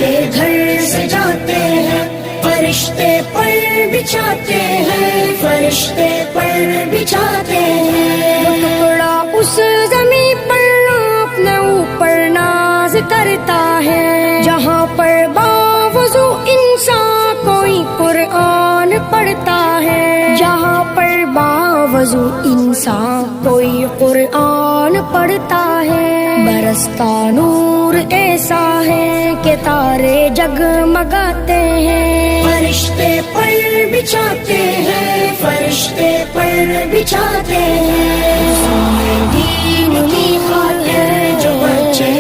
بچے گھر سے جاتے ہیں فرشتے پر بچھاتے ہیں، فرشتے پر بچھاتے ہیں۔ وہ ٹکڑا اس زمین پر اپنے اوپر ناز کرتا ہے، جہاں پر باوضو انسان کوئی قرآن پڑھتا ہے، جہاں پر باوضو انسان کوئی قرآن پڑھتا ہے۔ برستا نور ایسا ہے کہ تارے جگمگاتے ہیں، فرشتے پر بچھاتے ہیں، فرشتے پر بچھاتے ہیں۔ دین کی خاطر جو بچے